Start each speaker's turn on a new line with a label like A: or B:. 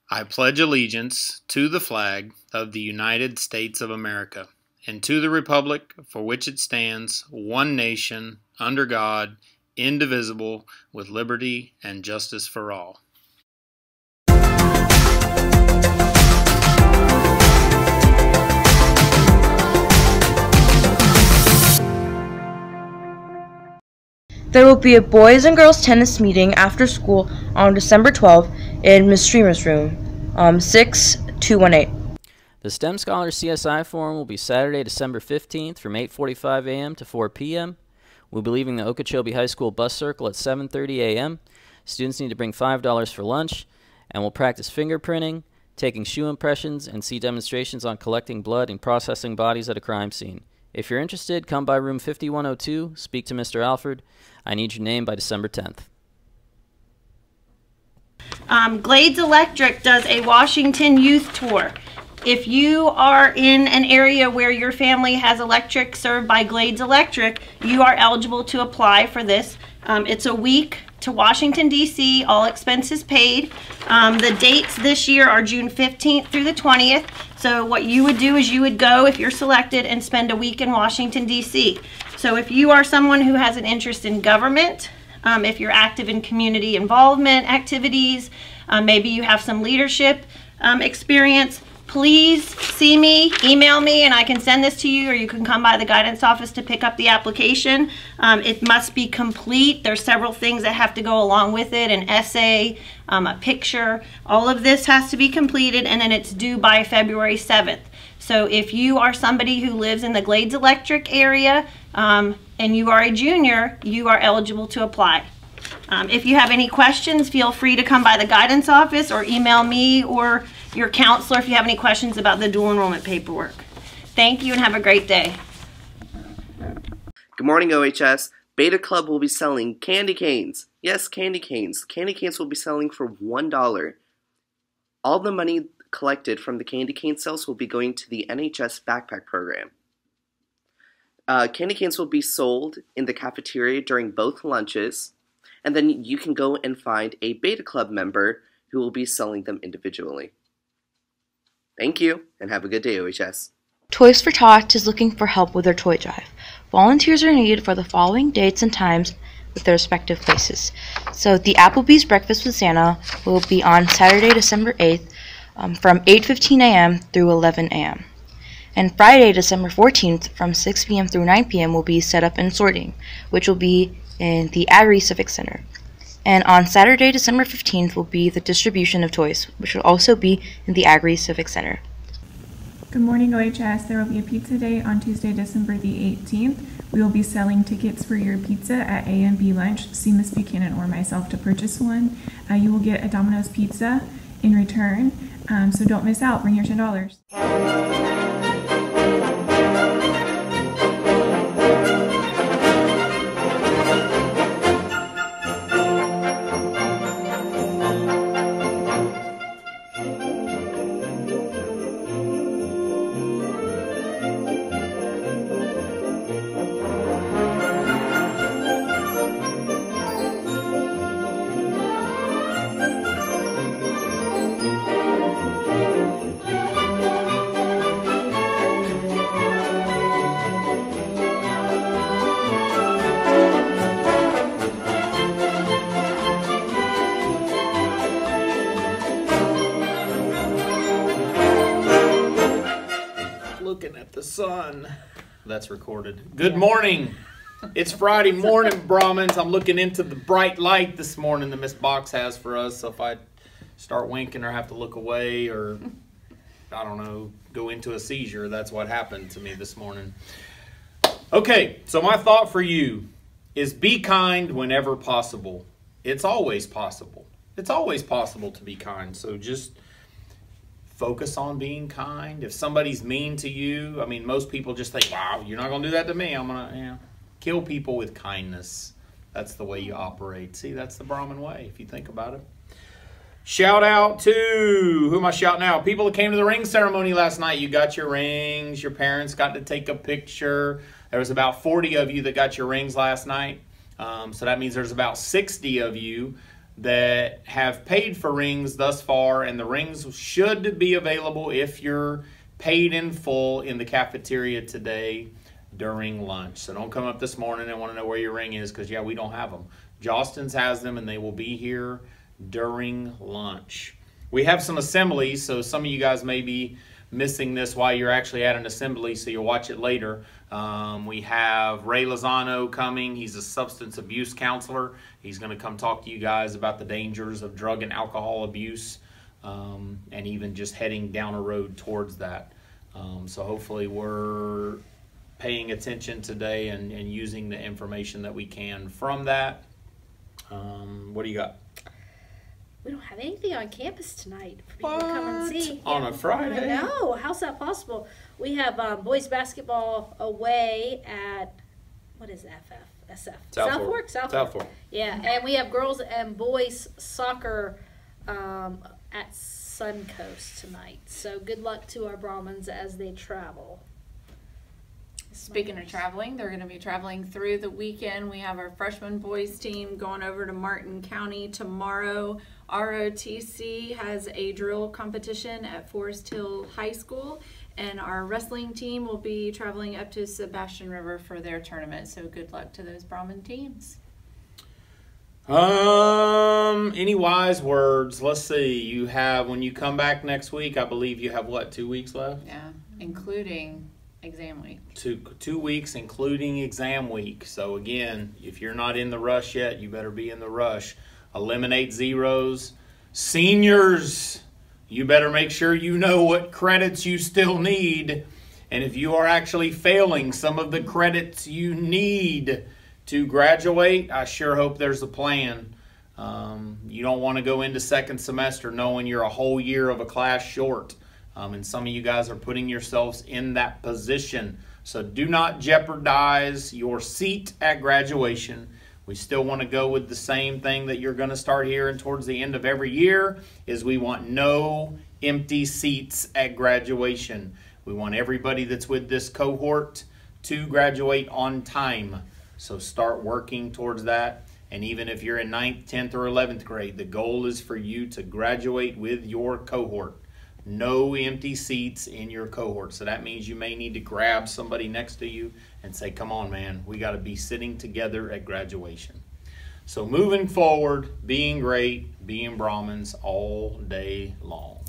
A: I pledge allegiance to the flag of the United States of America and to the republic for which it stands, one nation, under God, indivisible, with liberty and justice for all.
B: There will be a boys and girls tennis meeting after school on December 12th in Ms. Streamer's room, 6218.
C: The STEM Scholars CSI Forum will be Saturday, December 15th from 8:45 a.m. to 4 p.m. We'll be leaving the Okeechobee High School bus circle at 7:30 a.m. Students need to bring $5 for lunch, and we'll practice fingerprinting, taking shoe impressions, and see demonstrations on collecting blood and processing bodies at a crime scene. If you're interested, come by room 5102, speak to Mr. Alford. I need your name by December 10th.
D: Glades Electric does a Washington youth tour. If you are in an area where your family has electric served by Glades Electric, you are eligible to apply for this. It's a week to Washington, D.C., all expenses paid. The dates this year are June 15th through the 20th. So what you would do is you would go, if you're selected, and spend a week in Washington, D.C. So if you are someone who has an interest in government, if you're active in community involvement activities, maybe you have some leadership experience, please see me, email me, and I can send this to you, or you can come by the guidance office to pick up the application. It must be complete. There's several things that have to go along with it, an essay, a picture. All of this has to be completed, and then it's due by February 7th. So if you are somebody who lives in the Glades Electric area and you are a junior, you are eligible to apply. If you have any questions, feel free to come by the guidance office or email me or your counselor if you have any questions about the dual enrollment paperwork. Thank you and have a great day.
E: Good morning, OHS. Beta Club will be selling candy canes. Yes, candy canes. Candy canes will be selling for $1. All the money collected from the candy cane sales will be going to the NHS backpack program. Candy canes will be sold in the cafeteria during both lunches, and then you can go and find a Beta Club member who will be selling them individually. Thank you, and have a good day, OHS.
B: Toys for Tots is looking for help with their toy drive. Volunteers are needed for the following dates and times with their respective places. So the Applebee's Breakfast with Santa will be on Saturday, December 8th from 8:15 a.m. through 11 a.m. And Friday, December 14th from 6 p.m. through 9 p.m. will be Setup and Sorting, which will be in the Agri Civic Center. And on Saturday, December 15th will be the distribution of toys, which will also be in the Agri Civic Center.
F: Good morning, OHS. There will be a pizza day on Tuesday, December the 18th. We will be selling tickets for your pizza at A and B Lunch. See Miss Buchanan or myself to purchase one. You will get a Domino's pizza in return, so don't miss out. Bring your $10.
A: Looking at the sun. That's recorded. Good morning. It's Friday morning, Brahmins. I'm looking into the bright light this morning that Miss Box has for us. So if I start winking or have to look away or, I don't know, go into a seizure, that's what happened to me this morning. Okay, so my thought for you is be kind whenever possible. It's always possible. It's always possible to be kind. So just focus on being kind. If somebody's mean to you, I mean, most people just think, wow, you're not going to do that to me. I'm going to kill people with kindness. That's the way you operate. See, that's the Brahmin way, if you think about it. Shout out to, who am I shouting out? People that came to the ring ceremony last night. You got your rings. Your parents got to take a picture. There was about 40 of you that got your rings last night. So that means there's about 60 of you that have paid for rings thus far, and the rings should be available if you're paid in full in the cafeteria today during lunch. So don't come up this morning and want to know where your ring is, because yeah, we don't have them. Jostens has them, and they will be here during lunch. We have some assemblies, so some of you guys may be missing this while you're actually at an assembly, so you'll watch it later. We have Ray Lozano coming. He's a substance abuse counselor. He's going to come talk to you guys about the dangers of drug and alcohol abuse, and even just heading down a road towards that. So hopefully we're paying attention today and using the information that we can from that. What do you got?
G: We don't have anything on campus tonight for people to come and see.
A: On a Friday?
G: No, how's that possible? We have boys basketball away at, what is SF? South Fork. Yeah, and we have girls and boys soccer at Suncoast tonight. So good luck to our Brahmins as they travel.
H: Speaking of traveling, they're going to be traveling through the weekend. We have our freshman boys team going over to Martin County tomorrow. ROTC has a drill competition at Forest Hill High School, and our wrestling team will be traveling up to Sebastian River for their tournament. So good luck to those Brahmin teams.
A: Any wise words? Let's see. You have, when you come back next week, I believe you have what, 2 weeks left?
H: Yeah, including exam week.
A: 2 weeks, including exam week. So again, if you're not in the rush yet, you better be in the rush. Eliminate zeros. Seniors, you better make sure you know what credits you still need. And if you are actually failing some of the credits you need to graduate, I sure hope there's a plan. You don't want to go into second semester knowing you're a whole year of a class short. And some of you guys are putting yourselves in that position. So do not jeopardize your seat at graduation. We still want to go with the same thing that you're going to start hearing towards the end of every year, is we want no empty seats at graduation. We want everybody that's with this cohort to graduate on time. So start working towards that. And even if you're in 9th, 10th, or 11th grade, the goal is for you to graduate with your cohort. No empty seats in your cohort. So that means you may need to grab somebody next to you and say, come on, man, we got to be sitting together at graduation. So moving forward, being great, being Brahmins all day long.